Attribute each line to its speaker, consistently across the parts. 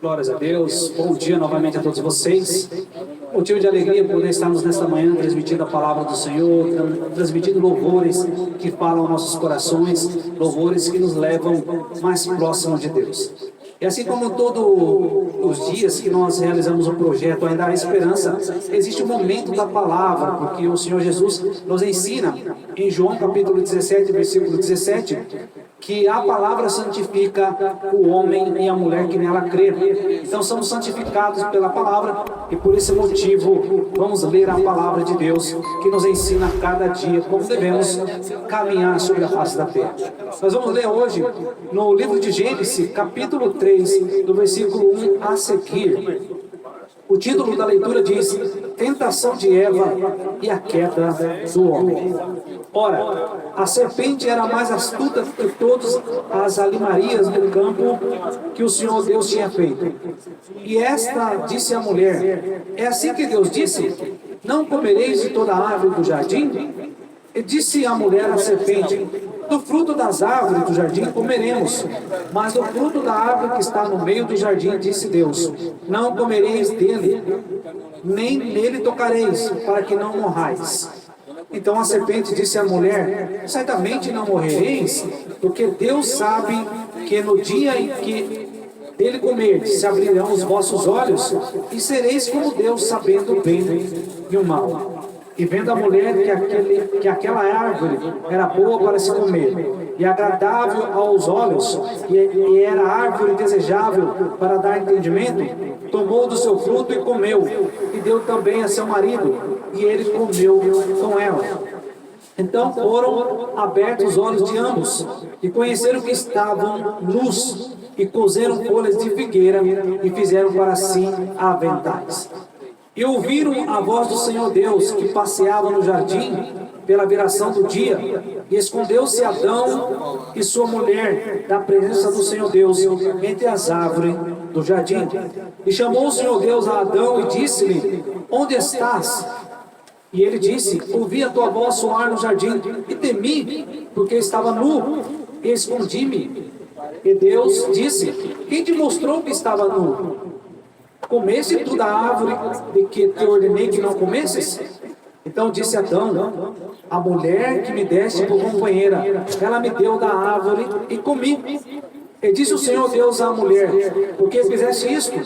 Speaker 1: Glórias a Deus, bom dia novamente a todos vocês. Motivo de alegria poder estarmos nesta manhã transmitindo a palavra do Senhor, transmitindo louvores que falam aos nossos corações, louvores que nos levam mais próximo de Deus. E assim como todos os dias que nós realizamos o projeto Ainda há Esperança, existe um momento da palavra, porque o Senhor Jesus nos ensina em João capítulo 17, versículo 17, que a palavra santifica o homem e a mulher que nela crê. Então somos santificados pela palavra e por esse motivo vamos ler a palavra de Deus que nos ensina a cada dia como devemos caminhar sobre a face da terra. Nós vamos ler hoje no livro de Gênesis, capítulo 3, do versículo 1 a seguir. O título da leitura diz: Tentação de Eva e a queda do homem. Ora, a serpente era mais astuta que todas as alimarias do campo que o Senhor Deus tinha feito. E esta disse à mulher: É assim que Deus disse: Não comereis de toda a árvore do jardim? E disse a mulher à serpente: Do fruto das árvores do jardim comeremos, mas do fruto da árvore que está no meio do jardim, disse Deus: Não comereis dele, nem nele tocareis, para que não morrais. Então a serpente disse à mulher: Certamente não morrereis, porque Deus sabe que no dia em que dele comerdes, se abrirão os vossos olhos, e sereis como Deus, sabendo o bem e o mal. E vendo a mulher que aquela árvore era boa para se comer, e agradável aos olhos, e era árvore desejável para dar entendimento, tomou do seu fruto e comeu, e deu também a seu marido, e ele comeu com ela. Então foram abertos os olhos de ambos, e conheceram que estavam nus, e cozeram folhas de figueira, e fizeram para si aventais. E ouviram a voz do Senhor Deus, que passeava no jardim pela viração do dia, e escondeu-se Adão e sua mulher da presença do Senhor Deus entre as árvores do jardim. E chamou o Senhor Deus a Adão e disse-lhe: Onde estás? E ele disse: Ouvi a tua voz soar no jardim, e temi, porque estava nu, e escondi-me. E Deus disse: Quem te mostrou que estava nu? Comeste tu da árvore de que te ordenei que não comesses? Então disse Adão: A mulher que me deste por companheira, ela me deu da árvore e comi. E disse o Senhor Deus à mulher: Por que fizeste isto?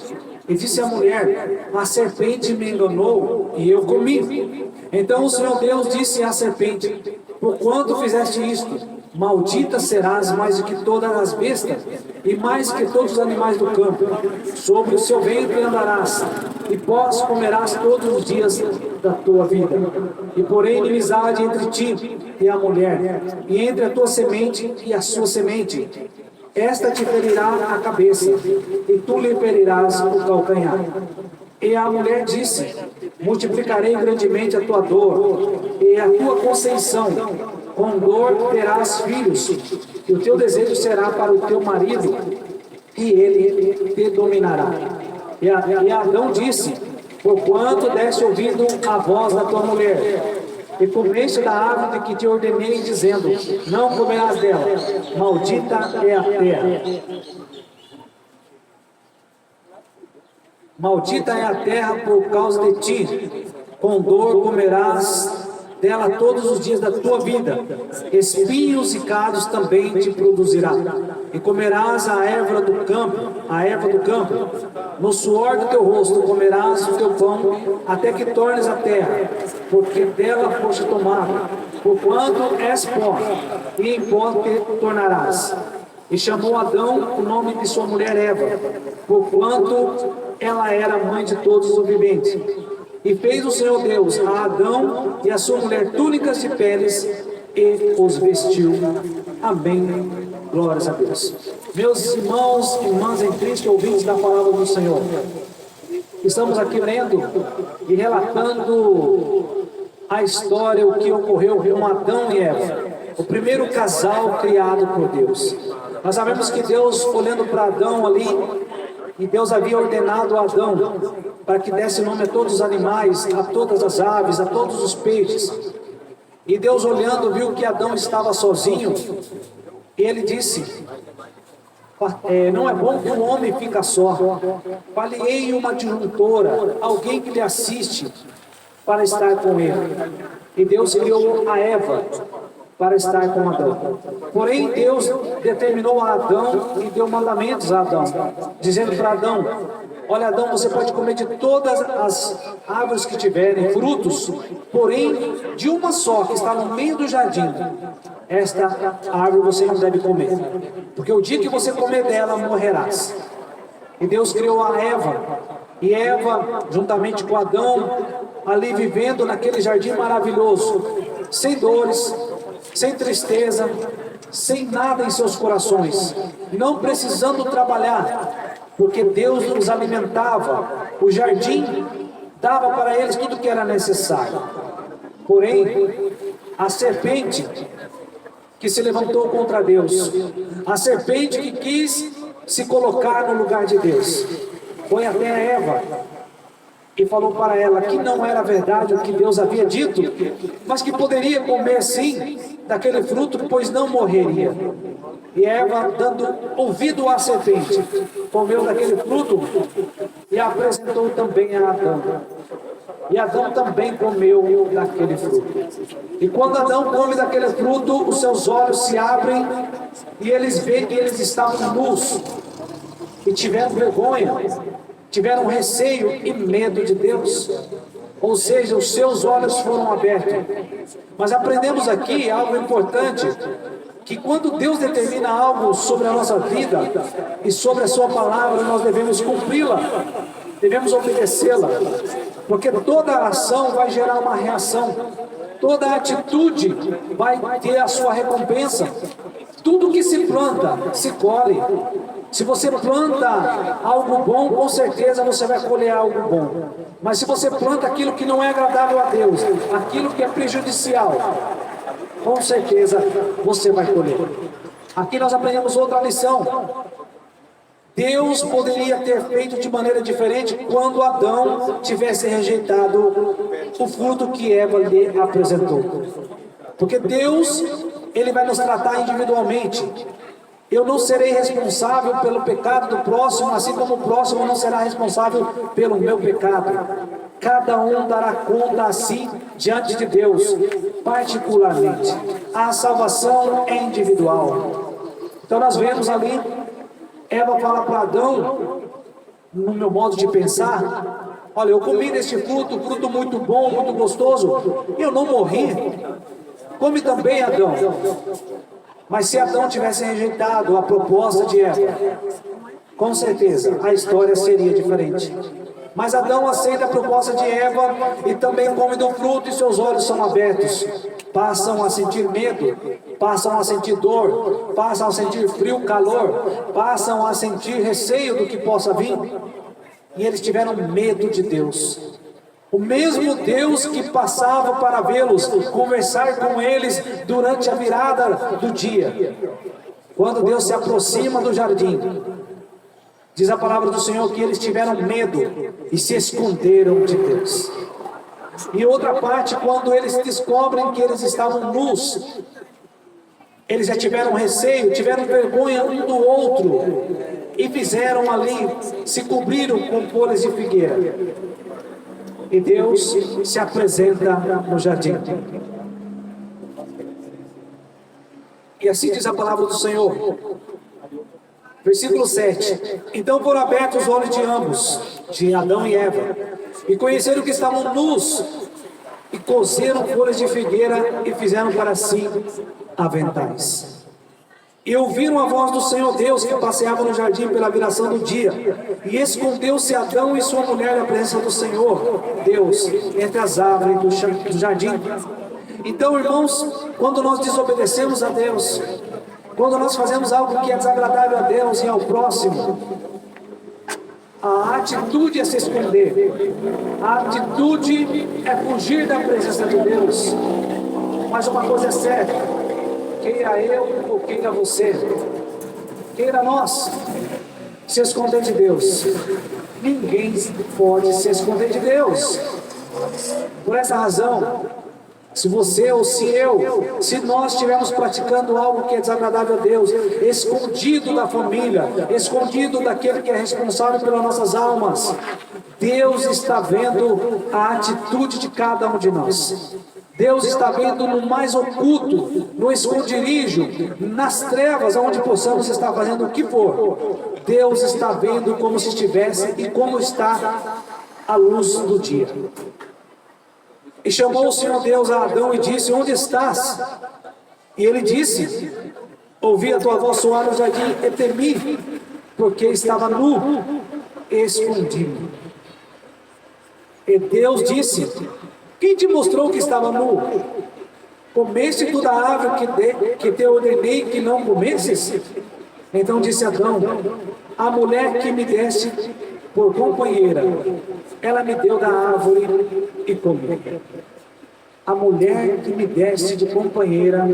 Speaker 1: E disse a mulher: A serpente me enganou e eu comi. Então o Senhor Deus disse à serpente: Porquanto fizeste isto? Maldita serás mais do que todas as bestas, e mais que todos os animais do campo. Sobre o seu ventre andarás, e pós comerás todos os dias da tua vida. E porém inimizade entre ti e a mulher, e entre a tua semente e a sua semente. Esta te ferirá a cabeça, e tu lhe ferirás o calcanhar. E a mulher disse: Multiplicarei grandemente a tua dor, e a tua conceição. Com dor terás filhos, e o teu desejo será para o teu marido, e ele te dominará. E Adão disse: Porquanto deste ouvido a voz da tua mulher, e comeste da árvore que te ordenei, dizendo: Não comerás dela, maldita é a terra. Maldita é a terra por causa de ti, com dor comerás dela todos os dias da tua vida, espinhos e cardos também te produzirá, e comerás a erva do campo, no suor do teu rosto comerás o teu pão, até que tornes a terra, porque dela foste tomado, porquanto és pó, e em pó te tornarás. E chamou Adão o nome de sua mulher Eva, porquanto ela era mãe de todos os viventes. E fez o Senhor Deus a Adão e a sua mulher túnicas de peles e os vestiu. Amém. Glórias a Deus. Meus irmãos e irmãs em Cristo, ouvintes da palavra do Senhor, estamos aqui lendo e relatando a história, o que ocorreu com Adão e Eva, o primeiro casal criado por Deus. Nós sabemos que Deus, olhando para Adão ali, e Deus havia ordenado a Adão para que desse nome a todos os animais, a todas as aves, a todos os peixes. E Deus, olhando, viu que Adão estava sozinho, e ele disse: Não é bom que um homem fica só. Fale-ei uma adjuntora, alguém que lhe assiste para estar com ele. E Deus criou a Eva para estar com Adão. Porém, Deus determinou a Adão e deu mandamentos a Adão, dizendo para Adão: olha, Adão, você pode comer de todas as árvores que tiverem frutos, porém, de uma só que está no meio do jardim, esta árvore você não deve comer, porque o dia que você comer dela, morrerás. E Deus criou a Eva, e Eva, juntamente com Adão, ali vivendo naquele jardim maravilhoso, sem dores, sem tristeza, sem nada em seus corações, não precisando trabalhar, porque Deus os alimentava, o jardim dava para eles tudo que era necessário. Porém, a serpente que se levantou contra Deus, a serpente que quis se colocar no lugar de Deus, foi até a Eva e falou para ela que não era verdade o que Deus havia dito, mas que poderia comer sim daquele fruto, pois não morreria. E Eva, dando ouvido à serpente, comeu daquele fruto e apresentou também a Adão. E Adão também comeu daquele fruto. E quando Adão come daquele fruto, os seus olhos se abrem e eles veem que eles estavam nus e tiveram vergonha, tiveram receio e medo de Deus. Ou seja, os seus olhos foram abertos. Mas aprendemos aqui algo importante, que quando Deus determina algo sobre a nossa vida e sobre a sua palavra, nós devemos cumpri-la, devemos obedecê-la, porque toda ação vai gerar uma reação, toda atitude vai ter a sua recompensa. Tudo que se planta, se colhe. Se você planta algo bom, com certeza você vai colher algo bom. Mas se você planta aquilo que não é agradável a Deus, aquilo que é prejudicial, com certeza você vai colher. Aqui nós aprendemos outra lição. Deus poderia ter feito de maneira diferente quando Adão tivesse rejeitado o fruto que Eva lhe apresentou. Porque Deus, Ele vai nos tratar individualmente. Eu não serei responsável pelo pecado do próximo, assim como o próximo não será responsável pelo meu pecado. Cada um dará conta a si diante de Deus, particularmente. A salvação é individual. Então nós vemos ali, Eva fala para Adão, no meu modo de pensar: olha, eu comi deste fruto, fruto muito bom, muito gostoso, e eu não morri. Come também, Adão. Mas se Adão tivesse rejeitado a proposta de Eva, com certeza a história seria diferente. Mas Adão aceita a proposta de Eva e também come do fruto e seus olhos são abertos. Passam a sentir medo, passam a sentir dor, passam a sentir frio, calor, passam a sentir receio do que possa vir. E eles tiveram medo de Deus. O mesmo Deus que passava para vê-los, conversar com eles durante a virada do dia. Quando Deus se aproxima do jardim, diz a palavra do Senhor que eles tiveram medo e se esconderam de Deus. E outra parte, quando eles descobrem que eles estavam nus, eles já tiveram receio, tiveram vergonha um do outro e fizeram ali, se cobriram com folhas de figueira. E Deus se apresenta no jardim. E assim diz a palavra do Senhor. Versículo 7. Então foram abertos os olhos de ambos, de Adão e Eva, e conheceram que estavam nus, e coseram folhas de figueira e fizeram para si aventais. E ouviram a voz do Senhor Deus que passeava no jardim pela viração do dia. E escondeu-se Adão e sua mulher na presença do Senhor Deus entre as árvores do jardim. Então, irmãos, quando nós desobedecemos a Deus, quando nós fazemos algo que é desagradável a Deus e ao próximo, a atitude é se esconder, a atitude é fugir da presença de Deus. Mas uma coisa é certa: queira eu ou queira você, queira nós, se esconder de Deus, ninguém pode se esconder de Deus. Por essa razão, Se você ou se eu, se nós estivermos praticando algo que é desagradável a Deus, escondido da família, escondido daquele que é responsável pelas nossas almas, Deus está vendo a atitude de cada um de nós. Deus está vendo no mais oculto, no esconderijo, nas trevas, onde possamos estar fazendo o que for. Deus está vendo como se estivesse e como está a luz do dia. E chamou o Senhor Deus a Adão e disse: onde estás? E ele disse: ouvi a tua voz soar no jardim e temi, porque estava nu, escondido. E Deus disse: quem te mostrou que estava nu? Comeste tu da árvore que te ordenei que não comesses? Então disse Adão: a mulher que me deste por companheira, ela me deu da árvore e comi. A mulher que me deste de companheira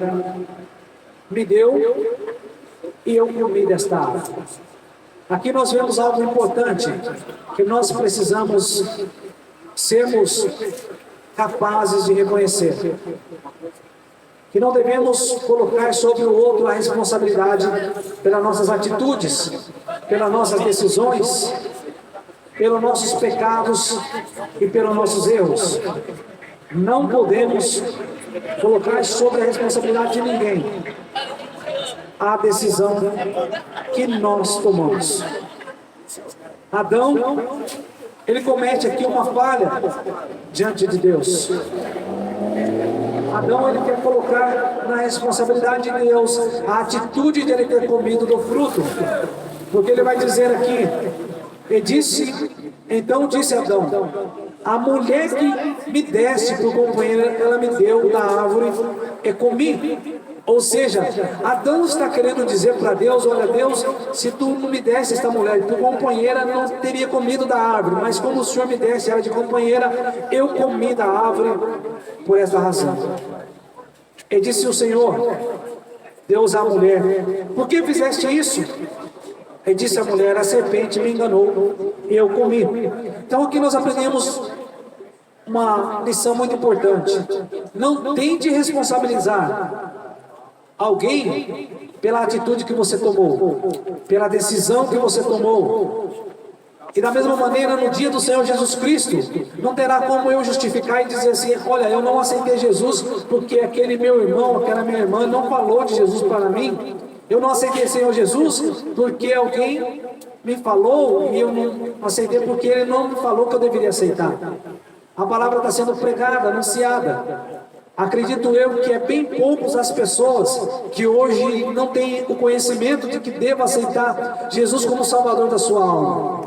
Speaker 1: me deu e eu comi desta árvore. Aqui nós vemos algo importante, que nós precisamos sermos capazes de reconhecer. Que não devemos colocar sobre o outro a responsabilidade pelas nossas atitudes, pelas nossas decisões, pelos nossos pecados e pelos nossos erros. Não podemos colocar sobre a responsabilidade de ninguém a decisão que nós tomamos. Adão, ele comete aqui uma falha diante de Deus. Adão, ele quer colocar na responsabilidade de Deus a atitude de ele ter comido do fruto, porque ele vai dizer aqui, então disse Adão: a mulher que me deste por companheira, ela me deu da árvore e comi. Ou seja, Adão está querendo dizer para Deus: olha Deus, se tu não me desse esta mulher por companheira, não teria comido da árvore, mas como o Senhor me desse ela de companheira, eu comi da árvore por esta razão. E disse o Senhor Deus à mulher: por que fizeste isso? E disse a mulher: a serpente me enganou e eu comi. Então aqui nós aprendemos uma lição muito importante. Não tente responsabilizar alguém pela atitude que você tomou, pela decisão que você tomou. E da mesma maneira, no dia do Senhor Jesus Cristo, não terá como eu justificar e dizer assim: olha, eu não aceitei Jesus porque aquele meu irmão, aquela minha irmã não falou de Jesus para mim. Eu não aceitei o Senhor Jesus porque alguém me falou e eu não aceitei porque ele não me falou que eu deveria aceitar. A palavra está sendo pregada, anunciada. Acredito eu que é bem poucos as pessoas que hoje não têm o conhecimento de que devam aceitar Jesus como Salvador da sua alma.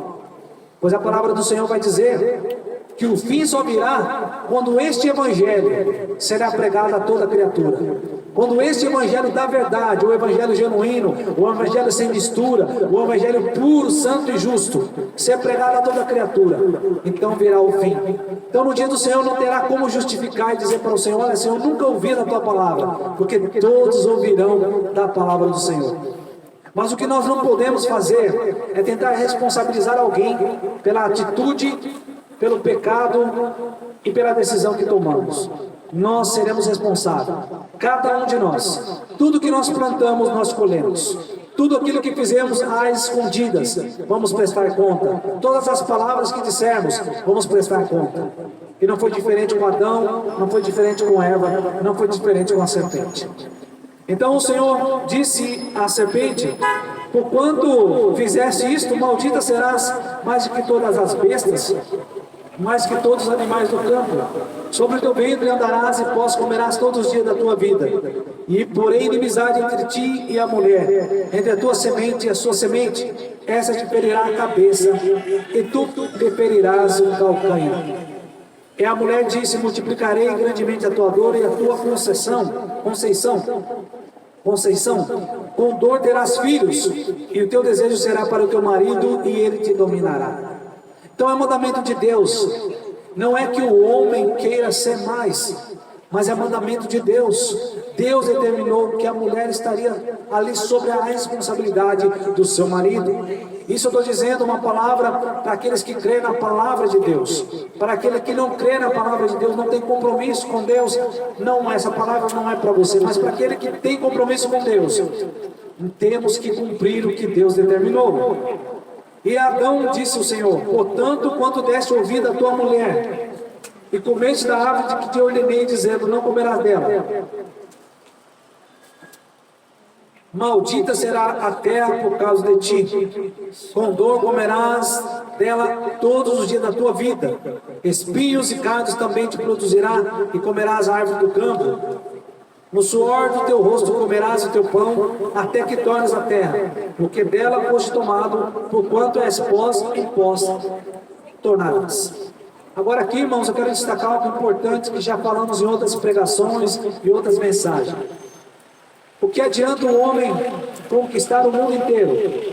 Speaker 1: Pois a palavra do Senhor vai dizer que o fim só virá quando este Evangelho será pregado a toda criatura. Quando este Evangelho da verdade, o Evangelho genuíno, o Evangelho sem mistura, o Evangelho puro, santo e justo, ser pregado a toda criatura, então virá o fim. Então no dia do Senhor não terá como justificar e dizer para o Senhor: olha Senhor, eu nunca ouvi da tua palavra, porque todos ouvirão da palavra do Senhor. Mas o que nós não podemos fazer é tentar responsabilizar alguém pela atitude, pelo pecado e pela decisão que tomamos. Nós seremos responsáveis, cada um de nós. Tudo que nós plantamos, nós colhemos. Tudo aquilo que fizemos às escondidas, vamos prestar conta. Todas as palavras que dissermos, vamos prestar conta. E não foi diferente com Adão, não foi diferente com Eva, não foi diferente com a serpente. Então o Senhor disse à serpente: porquanto fizeste isto, maldita serás mais do que todas as bestas, mais que todos os animais do campo. Sobre o teu ventre andarás e pós comerás todos os dias da tua vida. E porém inimizade entre ti e a mulher, entre a tua semente e a sua semente, essa te ferirá a cabeça, e tu te ferirás o calcanhar. E a mulher disse: multiplicarei grandemente a tua dor e a tua conceição. Com dor terás filhos, e o teu desejo será para o teu marido, e ele te dominará. Então é mandamento de Deus. Não é que o homem queira ser mais, mas é mandamento de Deus. Deus determinou que a mulher estaria ali sobre a responsabilidade do seu marido. Isso eu estou dizendo uma palavra para aqueles que creem na palavra de Deus. Para aquele que não crê na palavra de Deus, não tem compromisso com Deus, não, essa palavra não é para você. Mas para aquele que tem compromisso com Deus, temos que cumprir o que Deus determinou. E Adão disse ao Senhor: portanto, quanto deste ouvido à tua mulher, e comeste da árvore de que te ordenei, dizendo: não comerás dela, maldita será a terra por causa de ti, com dor comerás dela todos os dias da tua vida, espinhos e cardos também te produzirá, e comerás a árvore do campo. No suor do teu rosto comerás o teu pão, até que tornes a terra, porque dela foste tomado, porquanto és pós, e pós tornarás. Agora aqui, irmãos, eu quero destacar algo importante que já falamos em outras pregações e outras mensagens. O que adianta o homem conquistar o mundo inteiro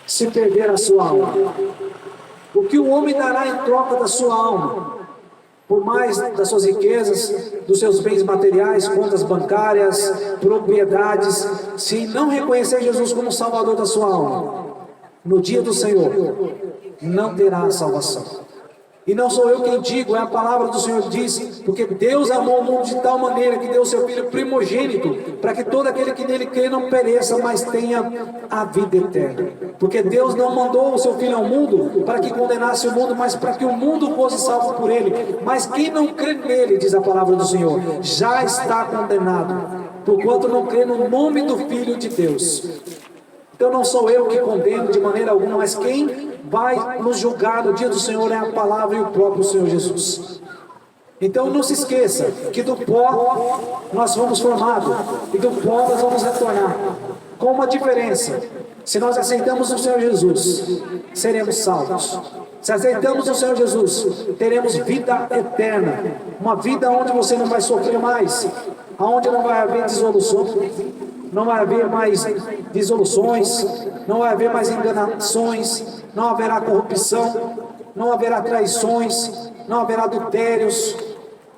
Speaker 1: se perder a sua alma? O que o homem dará em troca da sua alma? Por mais das suas riquezas, dos seus bens materiais, contas bancárias, propriedades, se não reconhecer Jesus como Salvador da sua alma, no dia do Senhor, não terá salvação. E não sou eu quem digo, é a palavra do Senhor diz, porque Deus amou o mundo de tal maneira que deu o seu Filho primogênito, para que todo aquele que nele crê não pereça, mas tenha a vida eterna. Porque Deus não mandou o seu Filho ao mundo para que condenasse o mundo, mas para que o mundo fosse salvo por ele. Mas quem não crê nele, diz a palavra do Senhor, já está condenado, porquanto não crê no nome do Filho de Deus. Então não sou eu que condeno de maneira alguma, mas quem vai nos julgar no dia do Senhor é a palavra e o próprio Senhor Jesus. Então não se esqueça que do pó nós fomos formados e do pó nós vamos retornar. Com uma diferença: se nós aceitamos o Senhor Jesus, seremos salvos. Se aceitamos o Senhor Jesus, teremos vida eterna, uma vida onde você não vai sofrer mais, onde não vai haver dissolução, não vai haver mais dissoluções, não vai haver mais enganações, não haverá corrupção, não haverá traições, não haverá adultérios.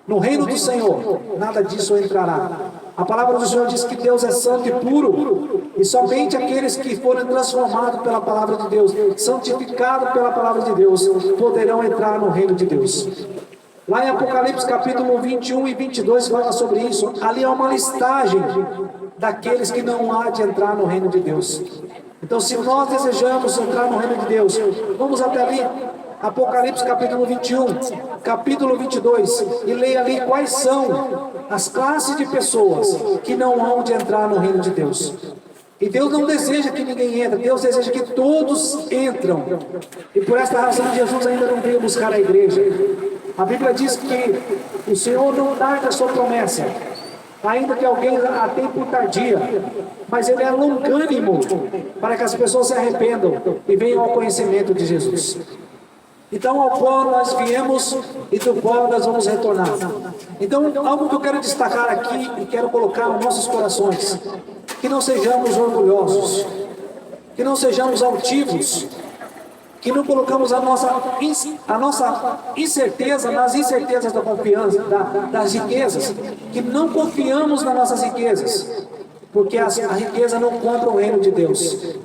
Speaker 1: No reino do Senhor, nada disso entrará. A palavra do Senhor diz que Deus é santo e puro, e somente aqueles que forem transformados pela palavra de Deus, santificados pela palavra de Deus, poderão entrar no reino de Deus. Lá em Apocalipse capítulo 21 e 22 fala sobre isso. Ali é uma listagem daqueles que não há de entrar no reino de Deus. Então, se nós desejamos entrar no reino de Deus, vamos até ali, Apocalipse capítulo 21, capítulo 22, e leia ali quais são as classes de pessoas que não hão de entrar no reino de Deus. E Deus não deseja que ninguém entre, Deus deseja que todos entram. E por esta razão Jesus ainda não veio buscar a igreja. A Bíblia diz que o Senhor não tarda a sua promessa, ainda que alguém a tenha por tardia, mas Ele é longânimo para que as pessoas se arrependam e venham ao conhecimento de Jesus. Então, ao pó nós viemos e do pó nós vamos retornar. Então, algo que eu quero destacar aqui e quero colocar nos nossos corações: que não sejamos orgulhosos, que não sejamos altivos, que não colocamos a nossa incerteza nas incertezas da confiança, das riquezas, que não confiamos nas nossas riquezas, porque a riqueza não compra o reino de Deus.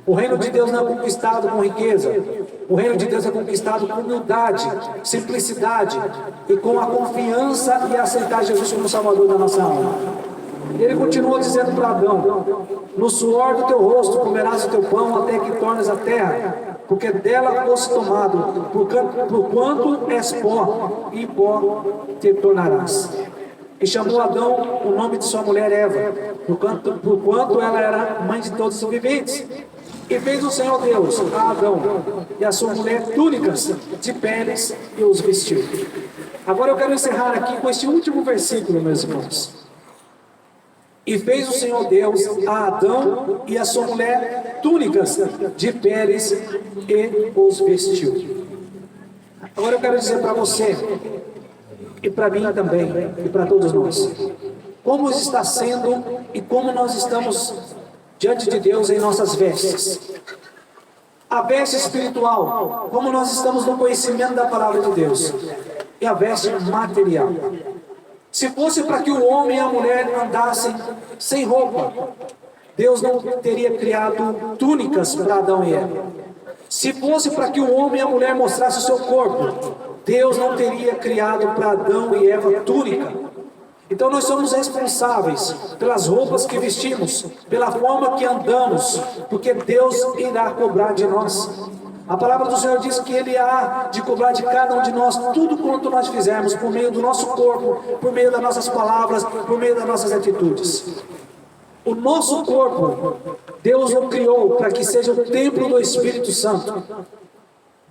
Speaker 1: O reino de Deus não é conquistado com riqueza. O reino de Deus é conquistado com humildade, simplicidade e com a confiança e aceitar Jesus como Salvador da nossa alma. Ele continua dizendo para Adão: no suor do teu rosto comerás o teu pão até que tornes a terra, porque dela foste tomado, porquanto és pó, e pó te tornarás. E chamou Adão o nome de sua mulher Eva, porquanto ela era mãe de todos os viventes. E fez o Senhor Deus a Adão e a sua mulher túnicas de peles e os vestiu. Agora eu quero encerrar aqui com este último versículo, meus irmãos. E fez o Senhor Deus a Adão e a sua mulher túnicas de peles e os vestiu. Agora eu quero dizer para você, e para mim também, e para todos nós, como está sendo e como nós estamos diante de Deus em nossas vestes. A veste espiritual, como nós estamos no conhecimento da palavra de Deus, e a veste material. Se fosse para que o homem e a mulher andassem sem roupa, Deus não teria criado túnicas para Adão e Eva. Se fosse para que o homem e a mulher mostrassem o seu corpo, Deus não teria criado para Adão e Eva túnica. Então nós somos responsáveis pelas roupas que vestimos, pela forma que andamos, porque Deus irá cobrar de nós. A palavra do Senhor diz que Ele há de cobrar de cada um de nós tudo quanto nós fizermos, por meio do nosso corpo, por meio das nossas palavras, por meio das nossas atitudes. O nosso corpo, Deus o criou para que seja o templo do Espírito Santo.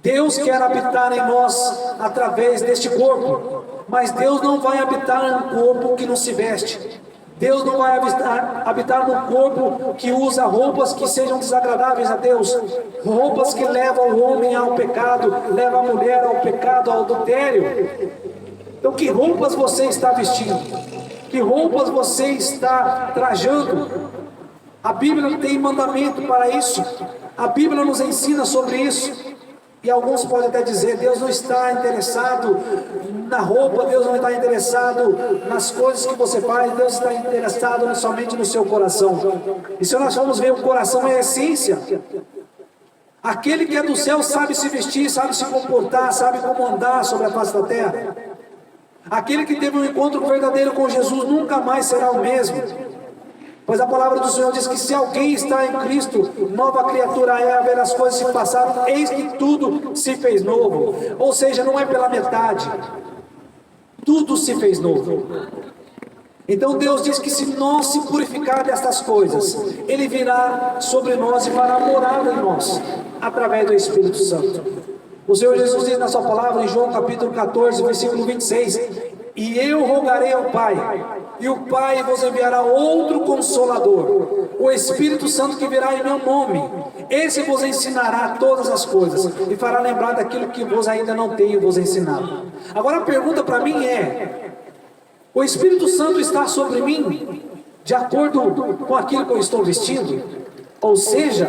Speaker 1: Deus quer habitar em nós através deste corpo, mas Deus não vai habitar em um corpo que não se veste. Deus não vai habitar num corpo que usa roupas que sejam desagradáveis a Deus, roupas que levam o homem ao pecado, levam a mulher ao pecado, ao adultério. Então, que roupas você está vestindo? Que roupas você está trajando? A Bíblia tem mandamento para isso. A Bíblia nos ensina sobre isso. E alguns podem até dizer, Deus não está interessado na roupa, Deus não está interessado nas coisas que você faz, Deus está interessado somente no seu coração. E se nós formos ver, o coração é a essência. Aquele que é do céu sabe se vestir, sabe se comportar, sabe como andar sobre a face da terra. Aquele que teve um encontro verdadeiro com Jesus nunca mais será o mesmo. Pois a palavra do Senhor diz que se alguém está em Cristo, nova criatura é, a ver as coisas se passaram, eis que tudo se fez novo. Ou seja, não é pela metade, tudo se fez novo. Então Deus diz que se nós se purificar destas coisas, Ele virá sobre nós e fará morada em nós, através do Espírito Santo. O Senhor Jesus diz na sua palavra, em João capítulo 14, versículo 26, e eu rogarei ao Pai, e o Pai vos enviará outro Consolador, o Espírito Santo que virá em meu nome. Esse vos ensinará todas as coisas, e fará lembrar daquilo que vos ainda não tenho vos ensinado. Agora a pergunta para mim é, o Espírito Santo está sobre mim, de acordo com aquilo que eu estou vestindo? Ou seja,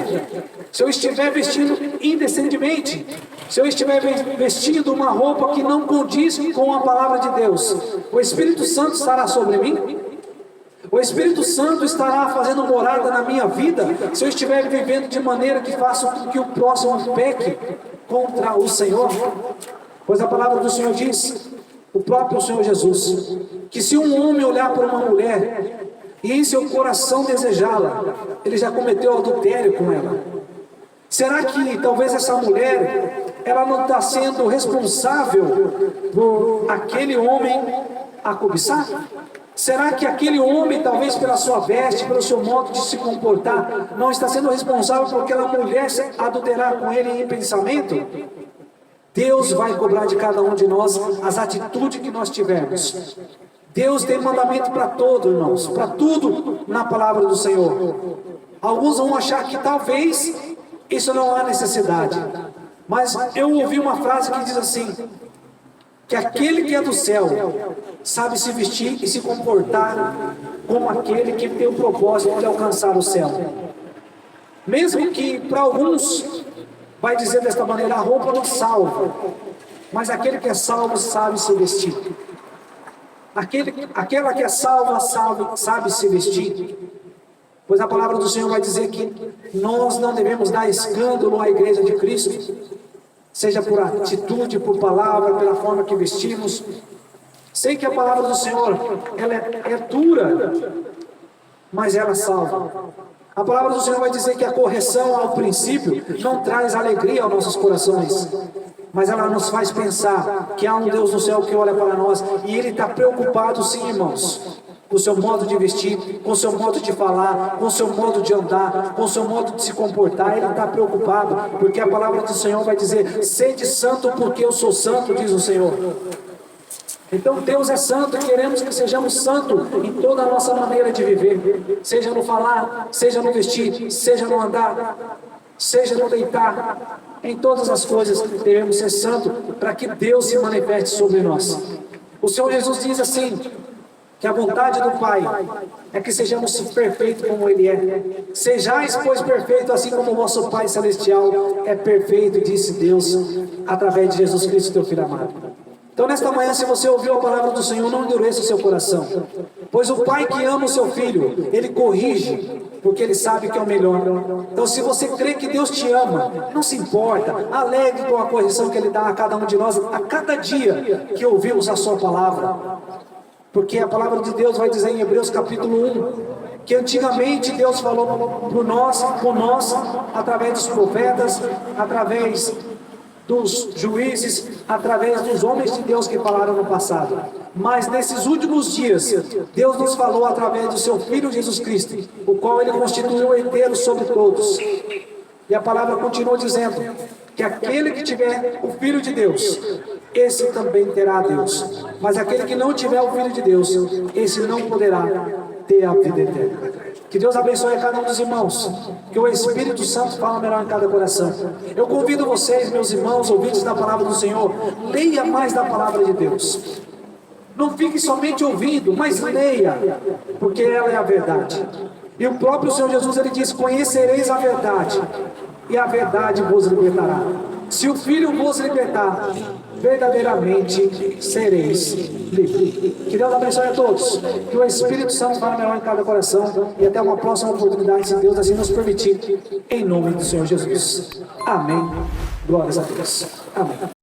Speaker 1: se eu estiver vestindo indecentemente, se eu estiver vestindo uma roupa que não condiz com a palavra de Deus, o Espírito Santo estará sobre mim? O Espírito Santo estará fazendo morada na minha vida, se eu estiver vivendo de maneira que faça com que o próximo peque contra o Senhor? Pois a palavra do Senhor diz, o próprio Senhor Jesus, que se um homem olhar para uma mulher e em seu coração desejá-la, ele já cometeu adultério com ela. Será que talvez essa mulher, ela não está sendo responsável por aquele homem a cobiçar? Será que aquele homem, talvez pela sua veste, pelo seu modo de se comportar, não está sendo responsável por aquela mulher adulterar com ele em pensamento? Deus vai cobrar de cada um de nós as atitudes que nós tivermos. Deus tem mandamento para todos, irmãos, para tudo na palavra do Senhor. Alguns vão achar que talvez isso não há necessidade, mas eu ouvi uma frase que diz assim, que aquele que é do céu sabe se vestir e se comportar como aquele que tem o propósito de alcançar o céu. Mesmo que para alguns vai dizer desta maneira, a roupa não salva, mas aquele que é salvo sabe se vestir. Aquela que é salva sabe se vestir. Pois a palavra do Senhor vai dizer que nós não devemos dar escândalo à igreja de Cristo, seja por atitude, por palavra, pela forma que vestimos. Sei que a palavra do Senhor ela é dura, mas ela salva. A palavra do Senhor vai dizer que a correção ao princípio não traz alegria aos nossos corações, mas ela nos faz pensar que há um Deus no céu que olha para nós e Ele está preocupado, sim, irmãos, com o seu modo de vestir, com o seu modo de falar, com o seu modo de andar, com o seu modo de se comportar. Ele está preocupado, porque a palavra do Senhor vai dizer, sede santo porque eu sou santo, diz o Senhor. Então Deus é santo e queremos que sejamos santos em toda a nossa maneira de viver, seja no falar, seja no vestir, seja no andar, seja no deitar. Em todas as coisas devemos ser santos para que Deus se manifeste sobre nós. O Senhor Jesus diz assim, que a vontade do Pai é que sejamos perfeitos como Ele é. Sejais, pois, perfeitos, assim como o vosso Pai Celestial é perfeito, disse Deus, através de Jesus Cristo, teu Filho amado. Então, nesta manhã, se você ouviu a palavra do Senhor, não endureça o seu coração. Pois o pai que ama o seu filho, ele corrige, porque ele sabe que é o melhor. Então, se você crê que Deus te ama, não se importa, alegre com a correção que ele dá a cada um de nós, a cada dia que ouvimos a sua palavra. Porque a palavra de Deus vai dizer em Hebreus capítulo 1, que antigamente Deus falou por nós, através dos profetas, através dos juízes, através dos homens de Deus que falaram no passado. Mas nesses últimos dias, Deus nos falou através do seu Filho Jesus Cristo, o qual ele constituiu herdeiro sobre todos. E a palavra continua dizendo que aquele que tiver o Filho de Deus, esse também terá Deus. Mas aquele que não tiver o Filho de Deus, esse não poderá ter a vida eterna. Que Deus abençoe a cada um dos irmãos, que o Espírito Santo fala melhor em cada coração. Eu convido vocês, meus irmãos, ouvintes da palavra do Senhor, leia mais da palavra de Deus. Não fique somente ouvindo, mas leia, porque ela é a verdade. E o próprio Senhor Jesus, ele diz: conhecereis a verdade, e a verdade vos libertará. Se o Filho vos libertar, verdadeiramente sereis livres. Que Deus abençoe a todos, que o Espírito Santo fale melhor em cada coração, e até uma próxima oportunidade, se Deus assim nos permitir, em nome do Senhor Jesus. Amém. Glórias a Deus. Amém.